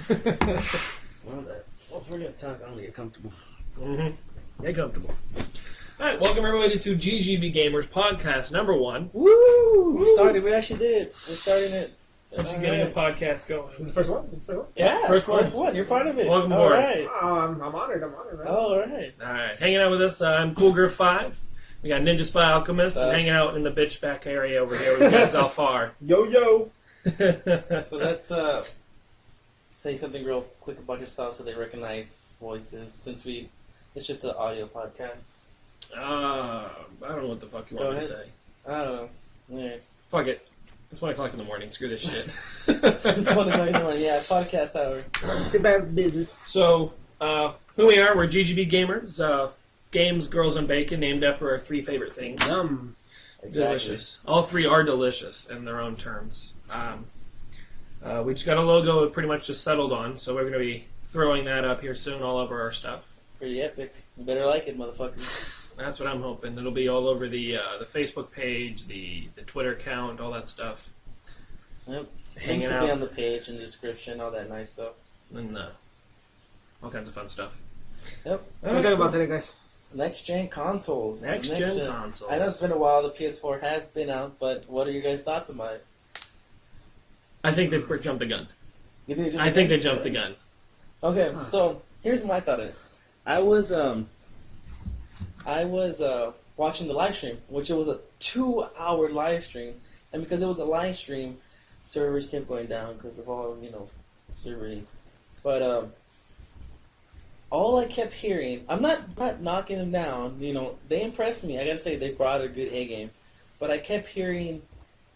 Well, if we're going to talk, I'm going to get comfortable. Mm-hmm. Get comfortable. All right, welcome everybody to GGB Gamers PodCast number 1. Woo! We started. We actually did. We're starting it. We're getting a podcast going. This is the first one? Yeah, first one. You're part of it. Welcome All aboard. right. I'm honored, man. All right. All right, hanging out with us, I'm Cool Griff 5. We got Ninja Spy Alchemist, and hanging out in the bitch back area over here. We've got Zalfar. Yo. So let's say something real quick about yourself so they recognize voices. Since it's just an audio podcast. I don't know what the fuck you want me to say. I don't know. Yeah. Fuck it. It's 1 o'clock in the morning. Screw this shit. It's 1 o'clock in the morning. Yeah, podcast hour. It's about business. So, who we are, we're GGB Gamers. Games, Girls, and Bacon, named after our 3 favorite things. Yum. Exactly. Delicious. All 3 are delicious in their own terms. We just got a logo pretty much just settled on, so we're going to be throwing that up here soon all over our stuff. Pretty epic. You better like it, motherfuckers. That's what I'm hoping. It'll be all over the Facebook page, the Twitter account, all that stuff. Yep. Hanging Links will out. be on the page and description, all that nice stuff. And all kinds of fun stuff. Yep. What are we talking about today, guys? Next gen consoles. Next gen consoles. I know it's been a while. The PS4 has been out, but what are your guys' thoughts about it? I think they jumped the gun. You think I think they jumped the gun. Okay, so here's my thought on it. I was watching the live stream, which it was a 2-hour live stream, and because it was a live stream, servers kept going down because of all server needs. But all I kept hearing, I'm not knocking them down. They impressed me. I gotta say they brought a good A game, but I kept hearing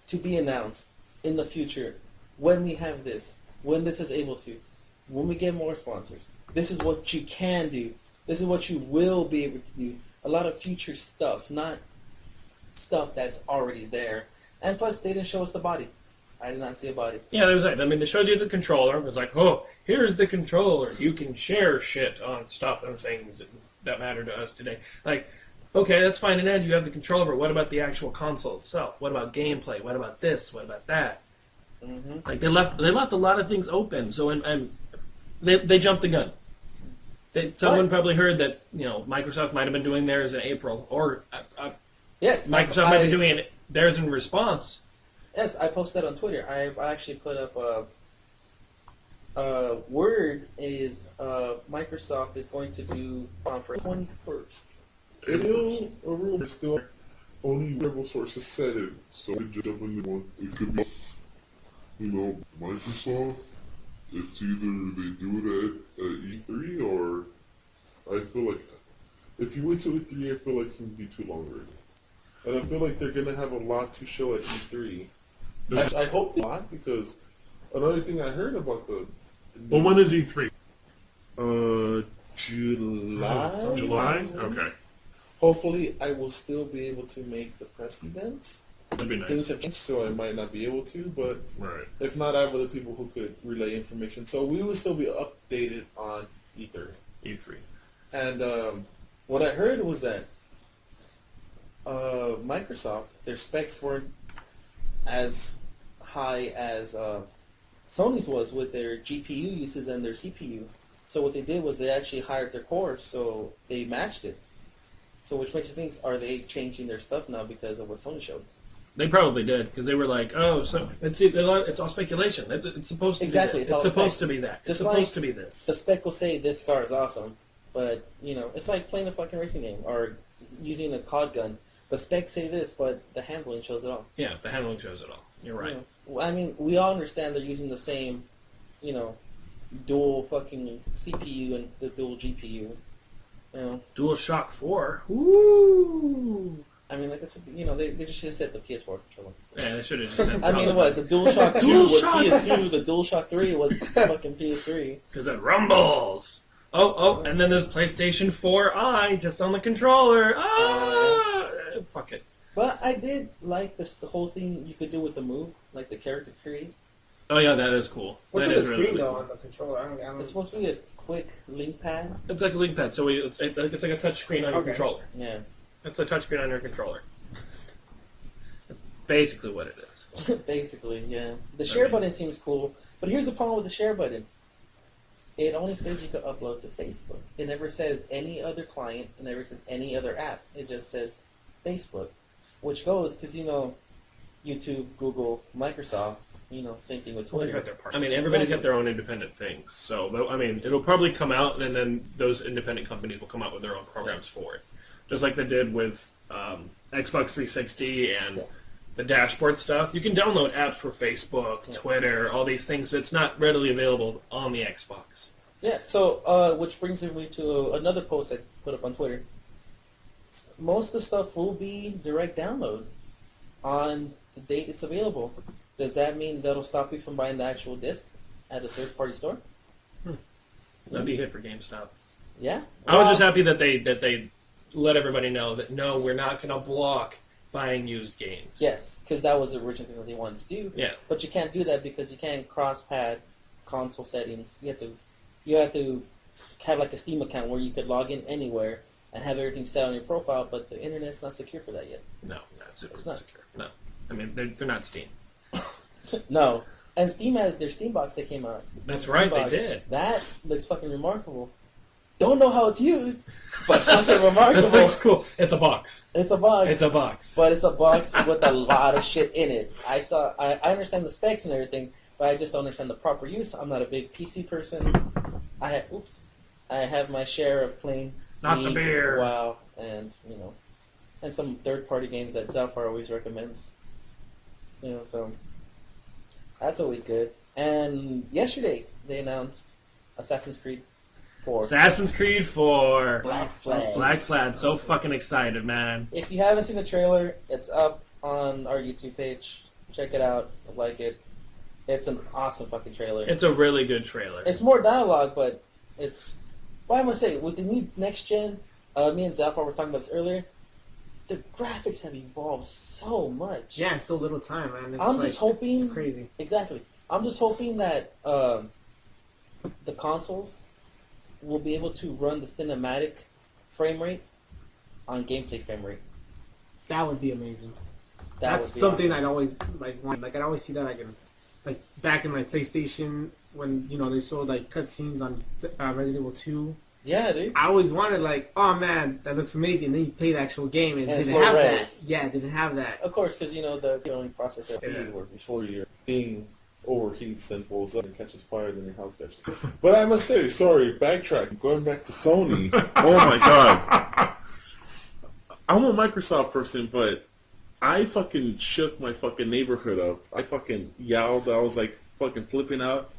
to be announced in the future when we have this, when this is able to, when we get more sponsors. This is what you can do. This is what you will be able to do. A lot of future stuff, not stuff that's already there. And plus, they didn't show us the body. I did not see a body. Yeah, that was it. I mean, they showed you the controller. It was like, oh, here's the controller. You can share shit on stuff and things that matter to us today. Like, okay, that's fine and you have the controller, but what about the actual console itself? What about gameplay? What about this? What about that? Mm-hmm. Like, they left a lot of things open. So, and they jumped the gun. Someone probably heard that Microsoft might have been doing theirs in April, or Yes, Microsoft might be doing theirs in response. Yes, I posted that on Twitter. I actually put up word is Microsoft is going to do for 21st. It's still a rumor. Still, only rebel sources said it, so it definitely it could be. Microsoft. It's either they do it at E3 or I feel like if you wait till E3, I feel like it's going to be too long already. And I feel like they're going to have a lot to show at E3. I hope they not, because another thing I heard about the Well, when is E3? July. July? Okay. Hopefully, I will still be able to make the press event. That'd be Things nice. have changed, so I might not be able to, but Right. if not, I have other people who could relay information. So we will still be updated on E3. E3. And what I heard was that Microsoft, their specs weren't as high as Sony's was with their GPU uses and their CPU. So what they did was they actually hired their cores, so they matched it. So which makes you think, are they changing their stuff now because of what Sony showed? They probably did, because they were like, oh, so it's all speculation. It's supposed to Exactly, be it's this. all It's supposed spec. to be that. It's Just supposed like- to be this. The spec will say this car is awesome, but it's like playing a fucking racing game or using a COD gun. The specs say this, but the handling shows it all. Yeah, the handling shows it all. You're right. I mean, we all understand they're using the same, dual fucking CPU and the dual GPU. DualShock 4. Ooh. I mean, like that's what they just should have said the PS4 controller. Yeah, they should have just said I mean, what the DualShock 2 was DualShock! PS2, the DualShock 3 was fucking PS3. Because it rumbles. Oh, and then there's PlayStation 4i just on the controller. Fuck it. But I did like the whole thing you could do with the move, like the character create. Oh yeah, that is cool. What's That with the is screen, really though, cool. on the controller? I don't It's supposed to be a quick link pad. It's like a link pad, so it's like a touch screen on your Okay. controller. Yeah. It's a touch screen on your controller. That's basically what it is. Basically, yeah. The share button seems cool, but here's the problem with the share button. it only says you can upload to Facebook. It never says any other client. It never says any other app. It just says Facebook, which goes because YouTube, Google, Microsoft. Same thing with Well, they've Twitter. got their part. I mean, everybody's got their own independent things. So, I mean, it'll probably come out, and then those independent companies will come out with their own programs for it. Just like they did with Xbox 360 and the dashboard stuff. You can download apps for Facebook, Twitter, all these things. But it's not readily available on the Xbox. Yeah, so, which brings me to another post I put up on Twitter. Most of the stuff will be direct download on the date it's available. Does that mean that'll stop you from buying the actual disc at the third-party store? That'd be a hit for GameStop. Yeah. I was just happy that they let everybody know that no, we're not going to block buying used games. Yes, because that was the original thing that they wanted to do. Yeah. But you can't do that because you can't cross-pad console settings. You have to have like a Steam account where you could log in anywhere and have everything set on your profile, but the internet's not secure for that yet. No, not super It's not. secure. No. I mean, they're not Steam. No. And Steam has their Steam box that came out. That's Steam right, box. they did. That looks fucking remarkable. Don't know how it's used, but fucking It remarkable. looks cool. It's a box. It's a box. It's a box. But it's a box with a lot of shit in it. I understand the specs and everything, but I just don't understand the proper use. I'm not a big PC person. I have my share of playing Not the League, beer. WoW, and and some third-party games that Zalfar always recommends. So that's always good. And yesterday they announced Assassin's Creed 4. Assassin's Creed 4. Black Flag. Black Flag. So fucking excited, man. If you haven't seen the trailer, it's up on our YouTube page. Check it out. I like it. It's an awesome fucking trailer. It's a really good trailer. It's more dialogue, but it's... Well, I must say, with the new next gen, me and Zalfar were talking about this earlier, the graphics have evolved so much. Yeah, in so little time, man. It's I'm just hoping... It's crazy. Exactly. I'm just hoping that the consoles will be able to run the cinematic frame rate on gameplay frame rate. That would be amazing. That That's would be something awesome. I'd always want. I'd always see that like back in PlayStation when they showed cutscenes on Resident Evil 2. Yeah, dude. I always wanted oh man, that looks amazing. Then you play the actual game and it it's didn't low have res. that. Yeah, it didn't have that. Of course, because the only processor. Yeah. Or before your thing overheats and blows up and catches fire, then your house catches. But I must say, sorry, backtrack. Going back to Sony. Oh my god. I'm a Microsoft person, but I fucking shook my fucking neighborhood up. I fucking yelled. I was fucking flipping out.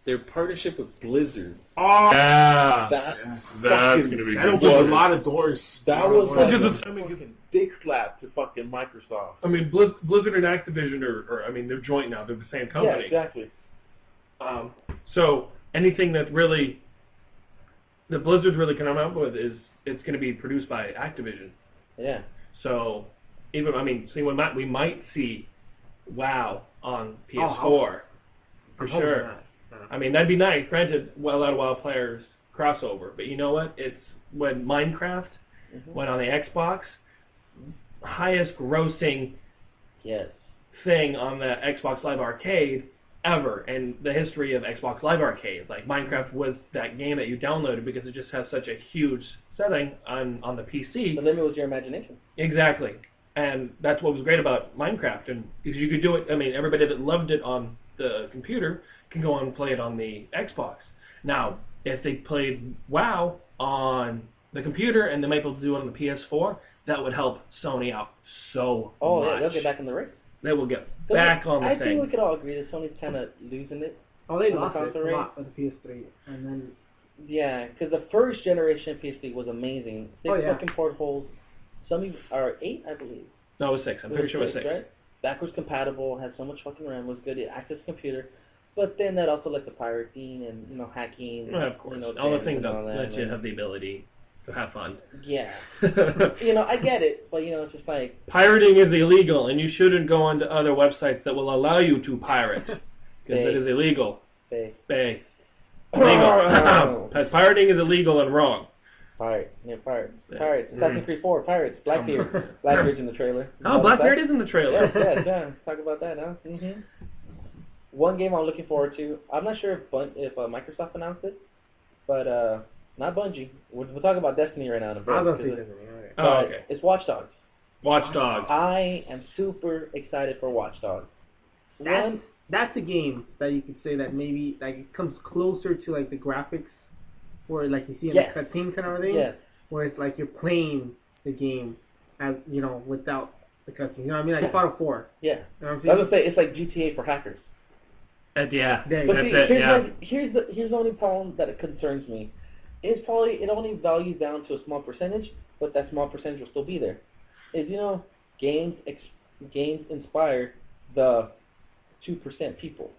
Their partnership with Blizzard. Oh, Yeah. That's That's gonna be that good. opens a lot of doors. That was like Because a it's- I mean, fucking dick slap to fucking Microsoft. I mean, Blizzard and Activision they're joint now. They're the same Yeah, company. exactly. So anything that Blizzard's really come out with is it's going to be produced by Activision. Yeah. So we might see WoW on PS4 for I'm hoping sure. not. I mean, that'd be nice. Granted, a lot of WoW players crossover, but you know what? It's when Minecraft went on the Xbox, highest grossing Yes. thing on the Xbox Live Arcade ever in the history of Xbox Live Arcade. Minecraft was that game that you downloaded because it just has such a huge setting on the PC. The limit was your imagination. Exactly. And that's what was great about Minecraft. And because you could do it, everybody that loved it on the computer can go on and play it on the Xbox. Now, if they played WoW on the computer and they might be able to do it on the PS4, that would help Sony out so Oh, yeah, much. they'll get back in the race. They will get back on the I thing. think we could all agree that Sony's kind of losing it. Oh, they On the lost it console a rate? lot with the PS3, and then Yeah, because the first generation PS3 was amazing. 6 Oh, yeah. fucking portables. Some are 8, I believe. No, it was 6. I'm pretty sure it was 6. Right? Backwards compatible, had so much fucking RAM, was good to access the computer. But then that also led to pirating and, hacking. Well, of course. You know, all the dams things and that all let you and- have the ability to have fun. Yeah. I get it, but, it's just like... Pirating is illegal, and you shouldn't go onto other websites that will allow you to pirate. Because it is illegal. Say, Bay. Illegal. Because pirating is illegal and wrong. pirate. Yeah, pirates. Yeah. Pirates. Assassin's Creed 4, pirates. Blackbeard. Blackbeard's in the trailer. Oh, Blackbeard is in the trailer. Yeah. Talk about that, huh? Mm-hmm. One game I'm looking forward to. I'm not sure if Microsoft announced it, but not Bungie. We're talking about Destiny right now. In a bit, I was gonna say 'cause Destiny. Okay. Oh, but okay. it's Watch Dogs. Watch Dogs. I am super excited for Watch Dogs. That's a game that you could say that maybe like it comes closer to like the graphics, where like you see in Yes. the cutscene kind of thing. Yes. Where it's like you're playing the game as without the cutscene. You know what I mean? Like Fallout 4. Yeah. You know what I'm I was saying? gonna say it's like GTA for hackers. Yeah, There you But go. that's see, it. here's, Yeah. here's the only problem that it concerns me. It only values down to a small percentage, but that small percentage will still be there. Is games inspire the 2% people,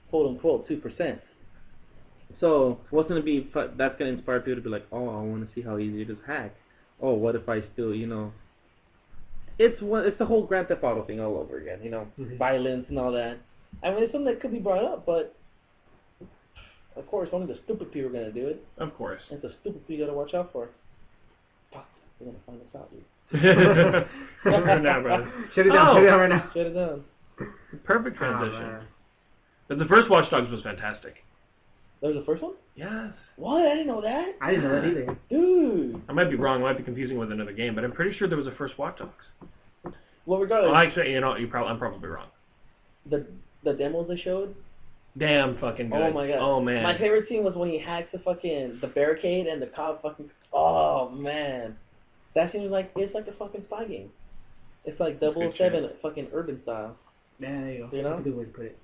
quote unquote 2%. So what's gonna be that's gonna inspire people to be like, oh, I want to see how easy it is to hack. Oh, what if I still it's the whole Grand Theft Auto thing all over again, Mhm. violence and all that. I mean, it's something that could be brought up, but of course, only the stupid people are gonna do it. Of course. It's the stupid people you gotta watch out for. Fuck, they're gonna find us out, dude. Now, brother. Shut it down. Oh. Shut it down right now. Shut it down. Perfect Oh, transition. man. But the first Watch Dogs was fantastic. That was the first one? Yes. What? I didn't know that. I didn't know that either. Dude. I might be wrong. I might be confusing with another game, but I'm pretty sure there was a first Watch Dogs. Well, regardless, Well, actually, I'm probably wrong. the demos they showed. Damn fucking good. Oh my god. Oh man. My favorite scene was when he hacks the barricade and the cop fucking. Oh man. That seems like it's like a fucking spy game. It's like That's good 007 fucking urban style. Yeah, there you go. You know? That's a good way to put it.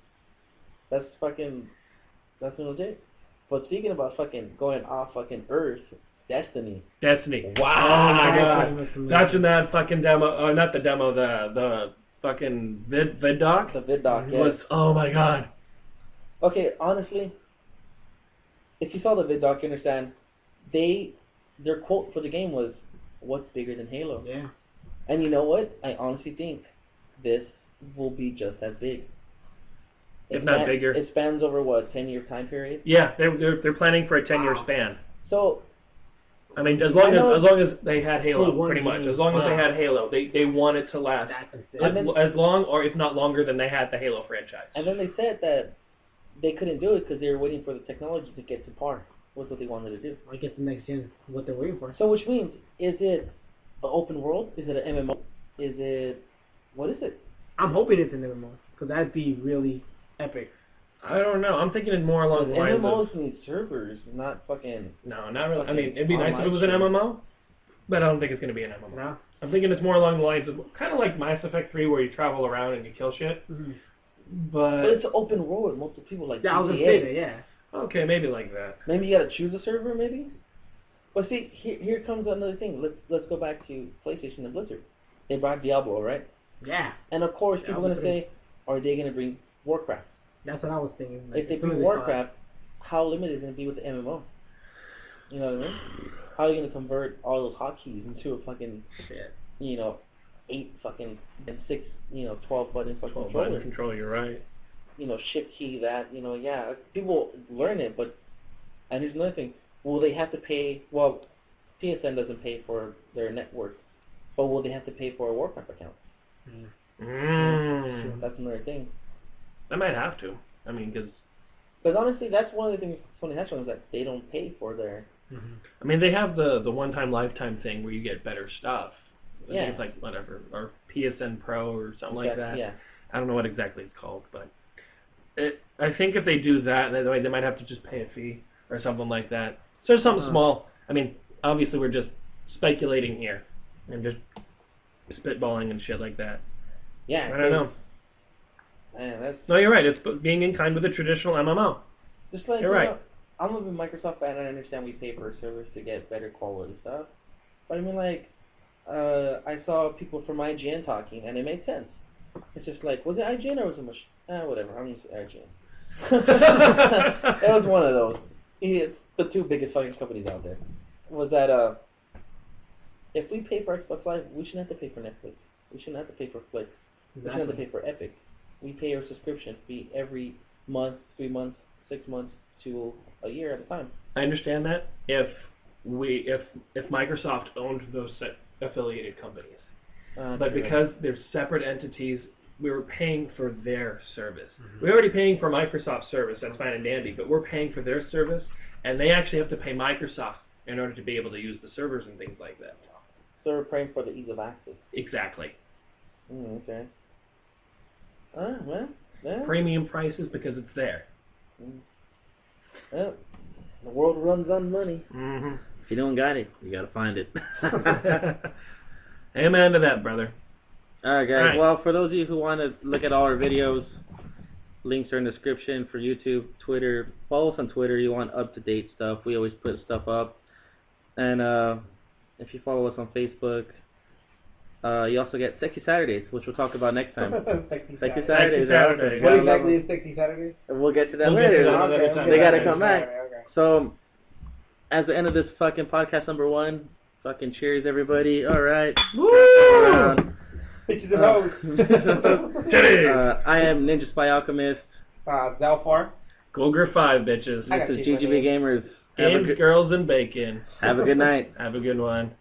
That's legit. But speaking about fucking going off fucking Earth, Destiny. Destiny. Wow. Oh my god. That's amazing. Watching that fucking demo, not the demo, the fucking vid doc The vid doc, yeah. was, oh my god. Okay, honestly, if you saw the vid doc, you understand. Their quote for the game was, "What's bigger than Halo?" Yeah. And you know what? I honestly think this will be just as big. If not bigger. It spans over what, 10-year time period? Yeah, they're planning for a 10-year Wow. span. So I mean, as long as they had Halo, One pretty much. game. As long as they Wow. had Halo, they want it to last That's insane. as long, or if not longer, than they had the Halo franchise. and then they said that they couldn't do it because they were waiting for the technology to get to par with what they wanted to do. I guess the next gen, what they're waiting for. So which means, is it an open world? Is it an MMO? What is it? I'm hoping it's an MMO, because that'd be really epic. I don't know. I'm thinking it more along the lines of... MMOs need servers, not fucking... No, not really. I mean, it'd be nice if it was an Online MMO, but I don't think it's going to be an MMO. No? I'm thinking it's more along the lines of kind of like Mass Effect 3, where you travel around and you kill shit. Mm-hmm. But But it's an open world with multiple people like Yeah, I was gonna GTA. say that, yeah. okay, maybe like that. Maybe you gotta choose a server, maybe? But see, here comes another thing. Let's go back to PlayStation and Blizzard. They brought Diablo, right? Yeah. And of course, people are Diablo going to say, are they going to bring Warcraft? That's what I was thinking. If they as soon bring as saw it. Warcraft, how limited is it going to be with the MMO? You know what I mean? How are you going to convert all those hotkeys into a fucking, Shit. 8 fucking, and 6, 12 button fucking 12 controller? button control, you're right. Shift key that, yeah, people learn it, but, and here's another thing, will they have to pay, well, PSN doesn't pay for their network, but will they have to pay for a Warcraft account? That's another thing. I might have to. I mean, because honestly, that's one of the things Sony has shown is that they don't pay for their, I mean, they have the one-time lifetime thing where you get better stuff. I think Yeah. it's like whatever, or PSN Pro or something like that. Yeah. I don't know what exactly it's called, but I think if they do that, they might have to just pay a fee or something like that. So something small. I mean, obviously we're just speculating here and just spitballing and shit like that. Yeah. I don't know. Man, that's No, you're right. It's being in kind with a traditional MMO. just like, You're right. I'm a Microsoft fan, and I understand we pay for a service to get better quality stuff. But I mean, like, I saw people from IGN talking, and it made sense. It's just like, was it IGN or was it whatever, I'm used to IGN. It was one of those. It's the two biggest fucking companies out there. Was that, if we pay for Xbox Live, we shouldn't have to pay for Netflix. We shouldn't have to pay for Flick. We shouldn't have to pay for Epic. We pay our subscription fee every month, 3 months, 6 months to a year at a time. I understand that if Microsoft owned those affiliated companies. But because they're separate entities, we were paying for their service. We're already paying for Microsoft's service, that's fine and dandy, but we're paying for their service, and they actually have to pay Microsoft in order to be able to use the servers and things like that. So we're praying for the ease of access. Exactly. Okay. Well, yeah. Premium prices because it's there. Well, the world runs on money. Mm-hmm. If you don't got it, you gotta find it. Amen to that, brother. Alright, guys. All right. Well, for those of you who want to look at all our videos, links are in the description for YouTube, Twitter. Follow us on Twitter. You want up-to-date stuff. We always put stuff up. And if you follow us on Facebook, you also get Sexy Saturdays, which we'll talk about next time. Sexy Sexy Saturday. Saturdays. Saturday. What exactly is Sexy Saturday? And we'll get to that We'll get later. to that another time. They gotta come back. Okay. So, at the end of this fucking podcast number 1, fucking cheers, everybody. All right. Woo! Bitches and hoes. I am Ninja Spy Alchemist. Zalfar. Golger 5, bitches. I got This is you, GGB Gamers. Games, girls, and bacon. Have a good night. Have a good one.